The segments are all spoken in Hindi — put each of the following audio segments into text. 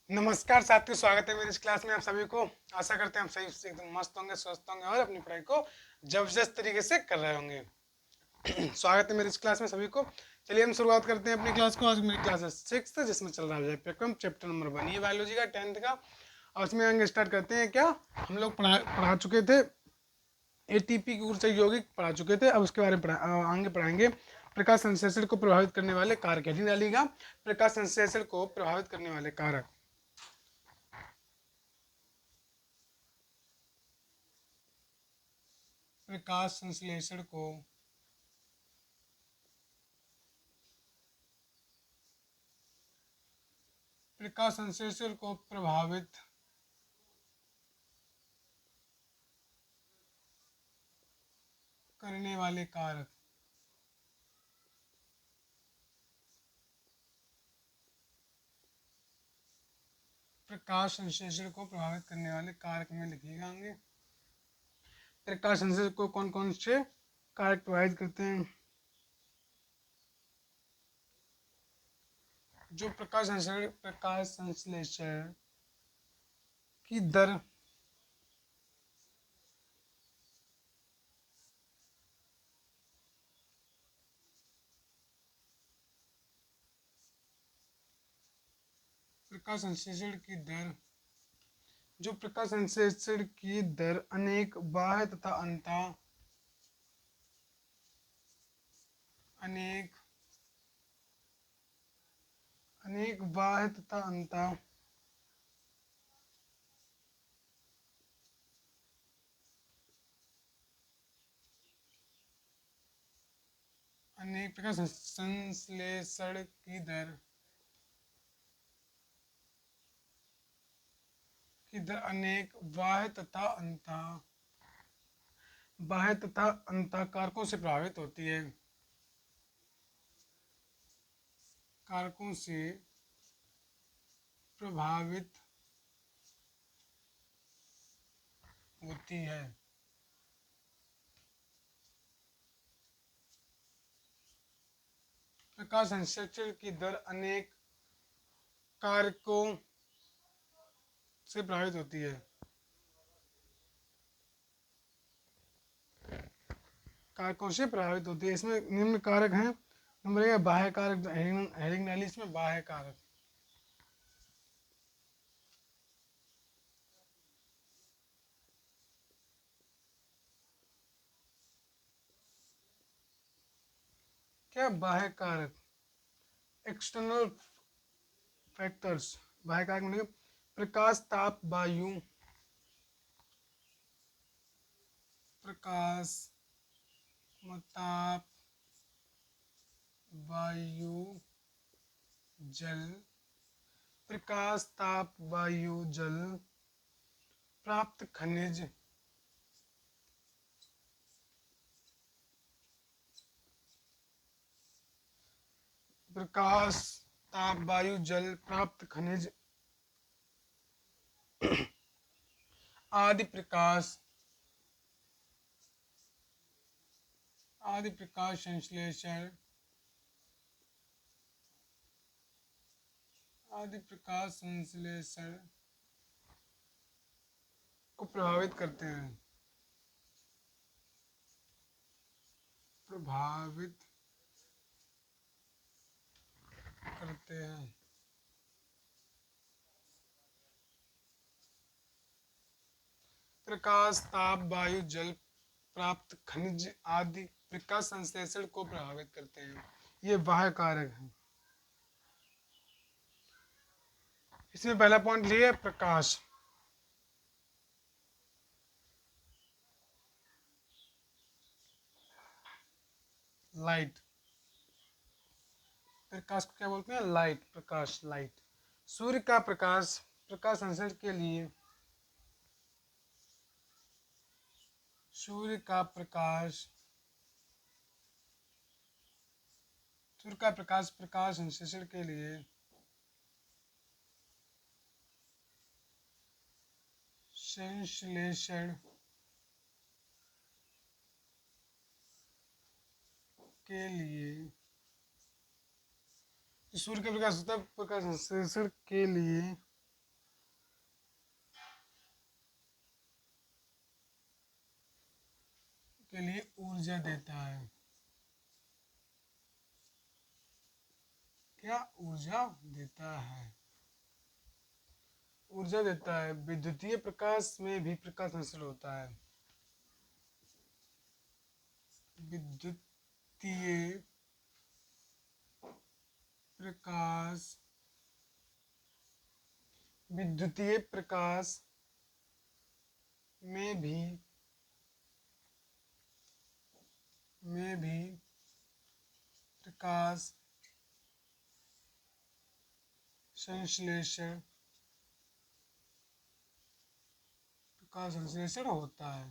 नमस्कार साथियों, स्वागत है मेरी इस क्लास में आप सभी को। आशा करते हैं हम सही से एकदम मस्त होंगे, स्वस्थ होंगे और अपनी पढ़ाई को जबरदस्त तरीके से कर रहे होंगे। स्वागत है मेरी इस क्लास में सभी को। चलिए हम शुरुआत करते हैं अपनी क्लास को। आज मेरी क्लास है 6 जिसमें चल रहा है पेकम चैप्टर नंबर 1, ये बायोलॉजी का 10th का। और उसमें आगे स्टार्ट करते हैं। क्या हम लोग पढ़ा चुके थे, एटीपी की ऊर्जा यौगिक पढ़ा चुके थे। अब उसके बारे में आगे पढ़ाएंगे। प्रकाश संश्लेषण को प्रभावित करने वाले कारक। हेडिंग डालिएगा, प्रकाश संश्लेषण को प्रभावित करने वाले कारक। प्रकाश संश्लेषण को प्रभावित करने वाले कारक। प्रकाश संश्लेषण को प्रभावित करने वाले कारक में लिखिएगा आगे। प्रकाश संश्लेषण को कौन कौन से कारक प्रभावित करते हैं? जो प्रकाश संश्लेषण की दर प्रकाश संश्लेषण की दर जो प्रकाश संश्लेषण की दर अनेक बाह्य तथा अनेक अनेक बाह्य तथा अनेक प्रकाश संश्लेषण की दर अनेक बाह्य तथा अंतः कारकों से प्रभावित होती है। कारकों से प्रभावित होती है। प्रकाश संश्लेषण की दर अनेक कारकों से प्रभावित होती है। कारकों से प्रभावित होती है। इसमें निम्न कारक हैं। नंबर 1 बाह्य कारक। हेडिंग डाली इसमें बाह्य कारक। क्या बाह्य कारक? External factors. बाह्य कारक मतलब प्रकाश, ताप, वायु। प्रकाश, ताप, वायु, जल। प्रकाश, ताप, वायु, जल, प्राप्त खनिज, प्रकाश, ताप, वायु, जल, प्राप्त खनिज आदि प्रकाश संश्लेषण को प्रभावित करते हैं। प्रकाश, ताप, वायु, जल, प्राप्त खनिज आदि प्रकाश संश्लेषण को प्रभावित करते हैं। ये बाह्य कारक हैं। इसमें पहला पॉइंट लिए प्रकाश। लाइट। प्रकाश को क्या बोलते हैं? लाइट। प्रकाश, लाइट। सूर्य का प्रकाश प्रकाश संश्लेषण के लिए सूर्य का प्रकाश प्रकाश संश्लेषण के लिए संश्लेषण के लिए सूर्य का प्रकाश होता है। प्रकाश संश्लेषण के लिए के लिए ऊर्जा देता है। क्या ऊर्जा देता है? ऊर्जा देता है। विद्युतीय प्रकाश में भी प्रकाश संश्लेषण होता है। विद्युतीय प्रकाश विद्युतीय प्रकाश में भी प्रकाश संश्लेषण होता है।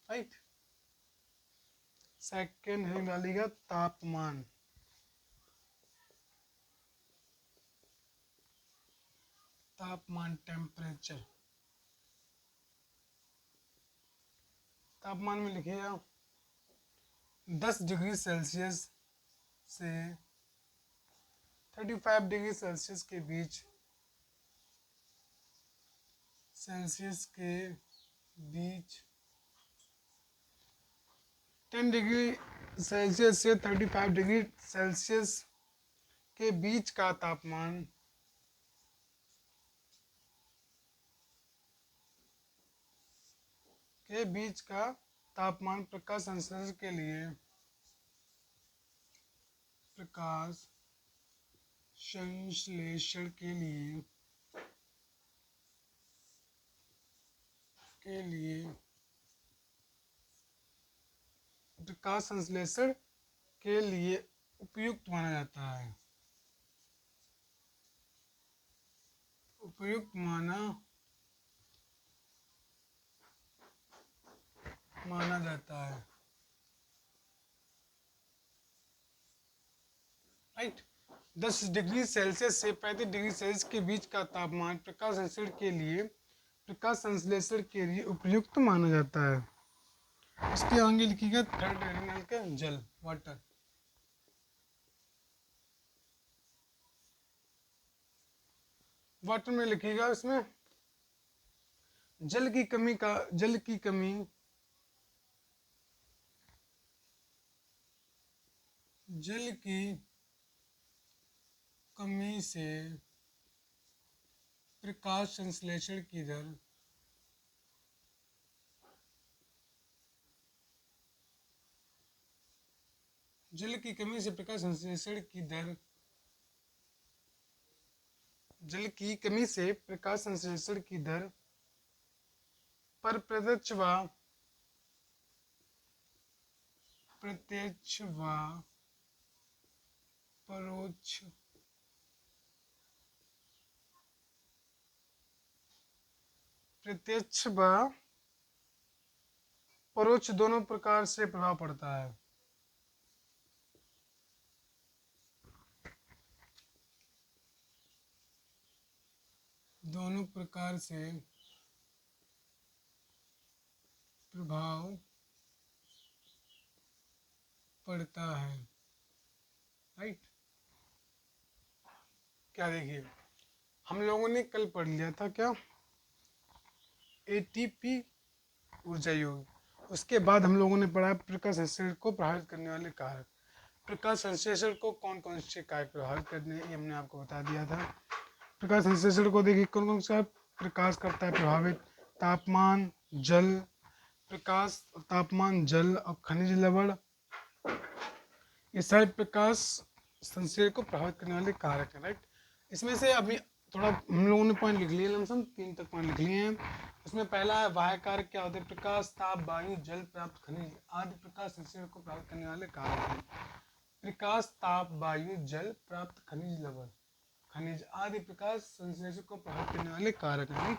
राइट। सेकेंड है डालिएगा तापमान। तापमान टेम्परेचर। तापमान में लिखिएगा 10 डिग्री सेल्सियस से 35 डिग्री सेल्सियस के बीच 10 डिग्री सेल्सियस से 35 डिग्री सेल्सियस के बीच का तापमान प्रकाश संश्लेषण के लिए प्रकाश संश्लेषण के लिए उपयुक्त माना जाता है। उपयुक्त माना जाता है। राइट। 10 डिग्री सेल्सियस से 35 डिग्री सेल्सियस के बीच का तापमान प्रकाश संश्लेषण के लिए उपयुक्त माना जाता है। इसके आगे लिखिएगा थर्ड एलिमेंट का जल, वाटर। वाटर में लिखिएगा इसमें जल की कमी से प्रकाश संश्लेषण की दर पर प्रत्यक्ष व परोक्ष दोनों प्रकार से प्रभाव पड़ता है। दोनों प्रकार से प्रभाव पड़ता है। राइट। क्या देखिए, हम लोगों ने कल पढ़ लिया था क्या, एटीपी ऊर्जा योग। उसके बाद हम लोगों ने पढ़ा प्रकाश संश्लेषण को प्रभावित करने वाले कारक। प्रकाश संश्लेषण को कौन कौन से कारक प्रभावित करने, ये हमने आपको बता दिया था। प्रकाश संश्लेषण को देखिए कौन कौन सा प्रकाश करता है प्रभावित। तापमान, जल और खनिज लवण, ये सारे प्रकाश संश्लेषण को प्रभावित करने वाले कारक हैं। राइट। इसमें से अभी थोड़ा हम लोगों ने पॉइंट लिख लिए, लमसम 3 तक पॉइंट लिख लिए हैं। उसमें पहला है बाह्य कारक। क्या होते हैं? प्रकाश, ताप, वायु, जल, प्राप्त खनिज आदि प्रकाश संश्लेषण को प्रभावित करने वाले कारक हैं। प्रकाश, ताप, वायु, जल, प्राप्त खनिज लवण, खनिज आदि प्रकाश संश्लेषण को प्रभावित करने वाले कारक हैं।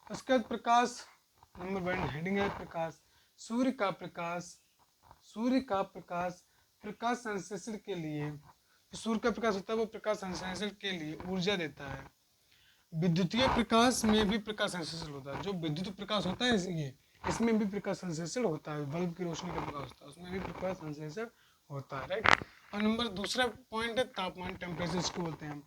उसके बाद प्रकाश, नंबर 1 हेडिंग है प्रकाश। सूर्य का प्रकाश प्रकाश संश्लेषण के लिए, सूर्य का प्रकाश होता है वो प्रकाश संश्लेषण के लिए ऊर्जा देता है। विद्युतीय प्रकाश में भी प्रकाश संश्लेषण होता है। जो विद्युत प्रकाश होता है इसमें भी प्रकाश संश्लेषण होता है। बल्ब की रोशनी का प्रकाश होता है, उसमें भी प्रकाश संश्लेषण होता है। राइट। और नंबर दूसरा पॉइंट है तापमान, टेम्परेचर इसको बोलते हैं हम।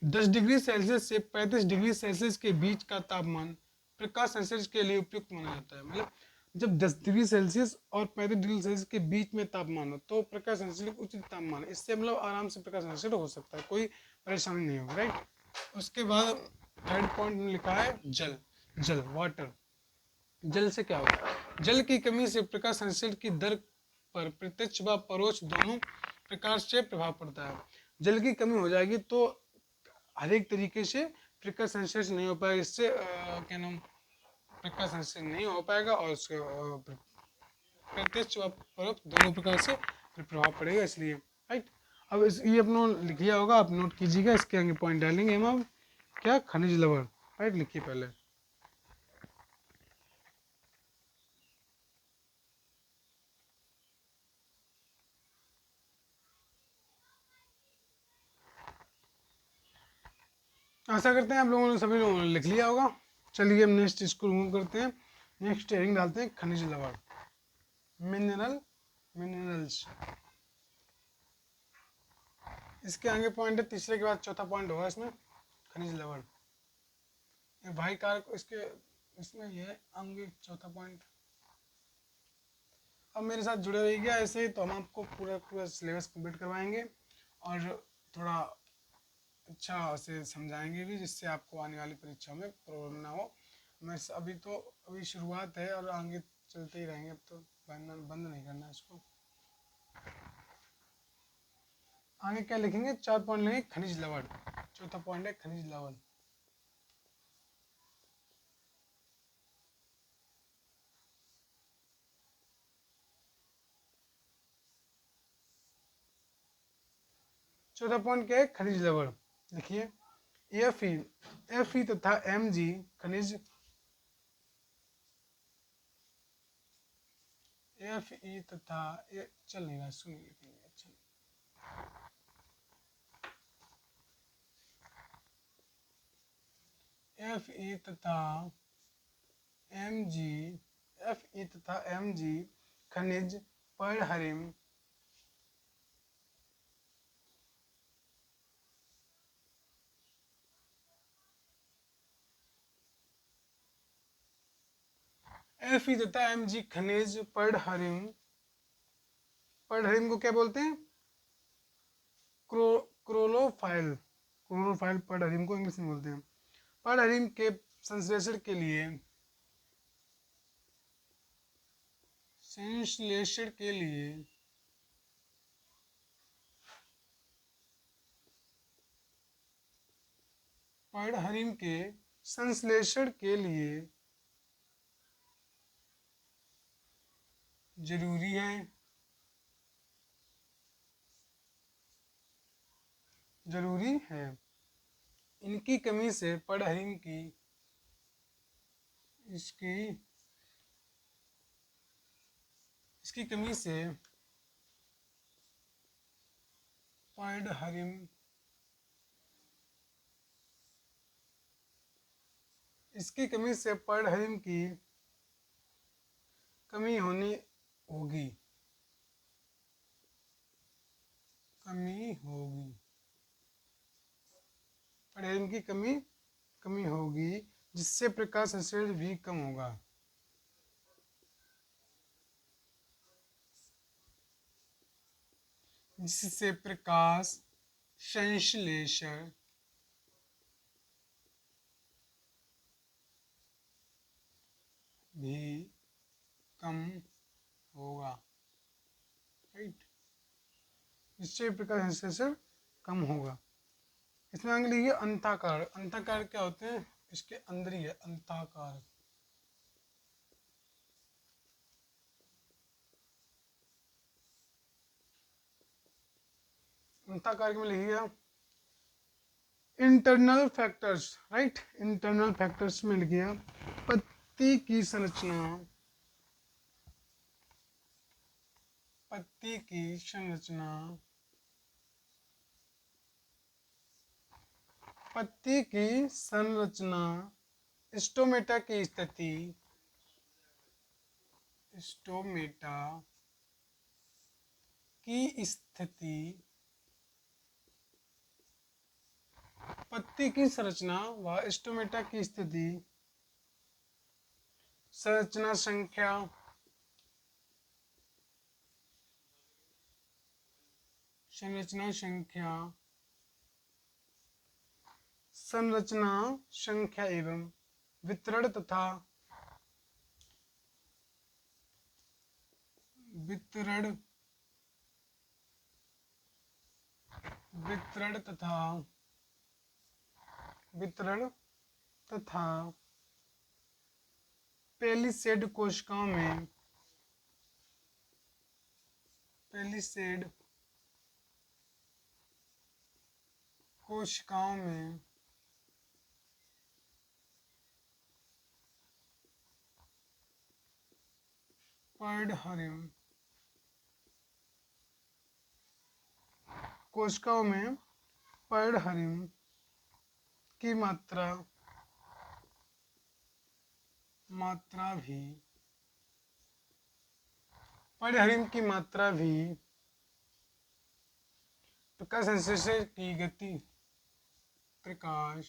10 डिग्री सेल्सियस से 35 डिग्री सेल्सियस के बीच का तापमान प्रकाश संश्लेषण के लिए उपयुक्त माना जाता है। मतलब जब 10 डिग्री सेल्सियस और 35 डिग्री सेल्सियस के बीच में तापमान हो तो प्रकाश संश्लेषण उचित तापमान है, इससे मतलब आराम से प्रकाश संश्लेषण हो सकता है, कोई परेशानी नहीं होगी, राइट। उसके बाद थर्ड पॉइंट में लिखा है जल। जल वाटर, जल से क्या होता है? जल की कमी से प्रकाश संश्लेषण की दर पर प्रत्यक्ष व परोक्ष दोनों प्रकार से प्रभाव पड़ता है। जल की कमी हो जाएगी तो हर एक तरीके से प्रकाश संश्लेषण नहीं हो पाएगा, इससे क्या नाम प्रकाश संश्लेषण नहीं हो पाएगा और उसके प्रत्यक्ष व परोक्ष दोनों प्रकार से प्रभाव पड़ेगा, इसलिए राइट। अब ये अपना लिख लिया होगा, आप नोट कीजिएगा, इसके आगे पॉइंट डालेंगे हम। अब क्या खनिज लवण, राइट, लिखिए पहले। आशा करते हैं आप लोगों ने सभी लोगों ने लिख लिया होगा। चलिए हम नेक्स्ट इसको रिमूव करते हैं, नेक्स्ट हेडिंग डालते हैं खनिज लवण, मिनरल्स। इसके आगे पॉइंट है, तीसरे के बाद चौथा पॉइंट होगा इसमें खनिज लवण। ये भाई कारक इसके इसमें ये आगे चौथा पॉइंट। अब मेरे साथ जुड़े रहिएगा ऐसे ही, तो हम आपको पूरा सिलेबस कंप्लीट करवाएंगे और थोड़ा अच्छा से समझाएंगे भी, जिससे आपको आने वाली परीक्षा में प्रॉब्लम ना हो। मैं अभी शुरुआत है और आगे चलते ही रहेंगे, अब तो बंद नहीं करना इसको। आगे क्या लिखेंगे? 4 पॉइंट लेंगे खनिज लवण। चौथा पॉइंट है खनिज लवण। चौथा पॉइंट क्या है? खनिज लवण। देखिए एफ ई तथा एम जी खनिज, एफ ई तथा चल नहीं रहा, सुनिए अच्छा। एफ ई तथा एम जी, एफ ई तथा एम जी खनिज परहरिम एफ ई तथा एम जी खनिज परहरिम, परहरिम को क्या बोलते हैं? क्लोरोफाइल, क्लोरोफाइल परहरिम को इंग्लिश में बोलते हैं। परहरिम के संश्लेषण के लिए, संश्लेषण के लिए परहरिम के संश्लेषण के लिए जरूरी है, जरूरी है। इनकी कमी से परहरिम की, इसकी कमी से परहरिम, इसकी कमी से परहरिम की कमी होनी होगी, कमी होगी, परहरिम की कमी होगी, जिससे प्रकाश संश्लेषण भी कम होगा। जिससे प्रकाश संश्लेषण भी कम होगा, राइट। जिससे प्रकाश संश्लेषण कम होगा। इसमें आगे लिखिए अंताकार। अंताकार क्या होते हैं? इसके अंदर ही है अंताकार। अंताकार में लिखिएगा internal factors, right. Internal factors में लिखिएगा पत्ती की संरचना, पत्ती की संरचना, पत्ती की संरचना, स्टोमेटा की स्थिति, स्टोमेटा की स्थिति, पत्ती की संरचना व स्टोमेटा की स्थिति संरचना संख्या, संरचना संख्या, संरचना संख्या एवं वितरण तथा वितरण वितरण तथा वितरण तथा पेलिसेड कोशिकाओं में पेलिसेड कोशिकाओं में पर्णहरिम कोशिकाओं में पर्णहरिम की मात्रा भी पर्णहरिम की मात्रा भी प्रकाश संश्लेषण की गति प्रकाश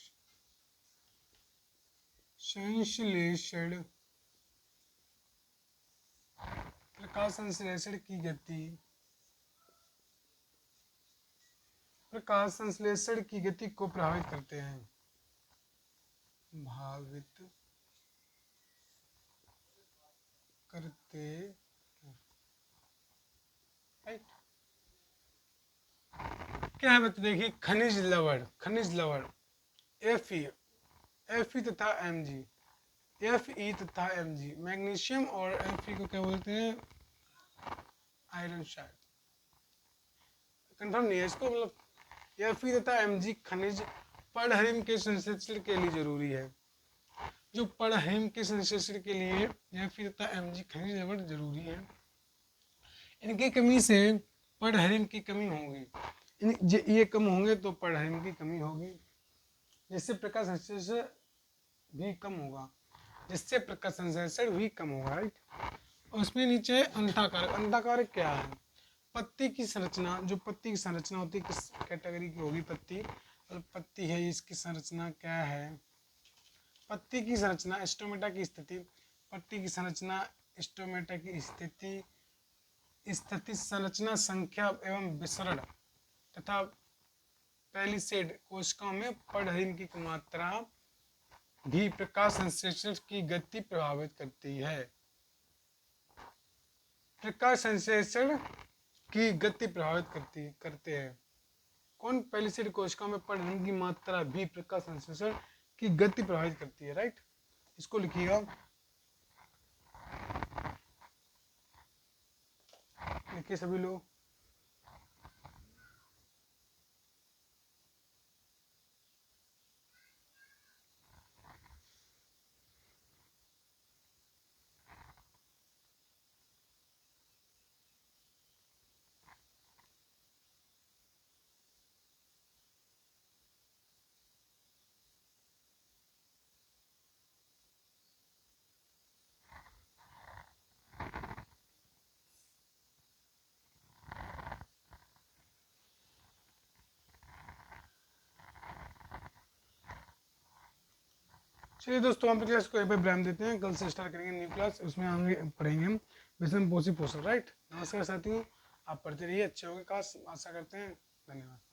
संश्लेषण प्रकाश संश्लेषण की गति प्रकाश संश्लेषण की गति को प्रभावित करते हैं, भावित करते राइट। क्या है बच्चे देखिए, खनिज लवण Fe तथा Mg, Fe तथा Mg, मैग्नीशियम और Fe को क्या बोलते हैं, आयरन, शायद कंफर्म नहीं है इसको, मतलब Fe तथा Mg खनिज पर्णहरिम के संश्लेषण के लिए जरूरी है। जो पर्णहरिम के संश्लेषण के लिए Fe तथा Mg खनिज लवण जरूरी है। इनकी कमी से पर्णहरिम की कमी होगी, ये कम होंगे तो पर्णहरिम की कमी होगी, जिससे प्रकाश संश्लेषण भी कम होगा, राइट। और उसमें नीचे अंडाकार क्या है, पत्ती की संरचना, जो पत्ती की संरचना होती है किस कैटेगरी की होगी, पत्ती, और पत्ती है इसकी संरचना क्या है, पत्ती की संरचना स्टोमेटा की स्थिति, पत्ती की संरचना स्टोमेटा की स्थिति संरचना संख्या एवं विसरण तथा पेलिसेड कोशिकाओं में पर्णहरिम की मात्रा भी प्रकाश संश्लेषण की गति प्रभावित करती है। प्रकाश संश्लेषण की गति प्रभावित करते हैं कौन, पेलिसेड कोशिकाओं में पर्णहरिम की मात्रा भी प्रकाश संश्लेषण की गति प्रभावित करती है, राइट। इसको लिखिएगा, लिखिए सभी लोग। चलिए दोस्तों, हम क्लास को एक बार ब्रांड देते हैं, कल से स्टार्ट करेंगे न्यू क्लास, उसमें हम पढ़ेंगे विषम पोषी पोषण, राइट। नमस्कार साथियों, आप पढ़ते रहिए, अच्छे होंगे क्लास, आशा करते हैं। धन्यवाद।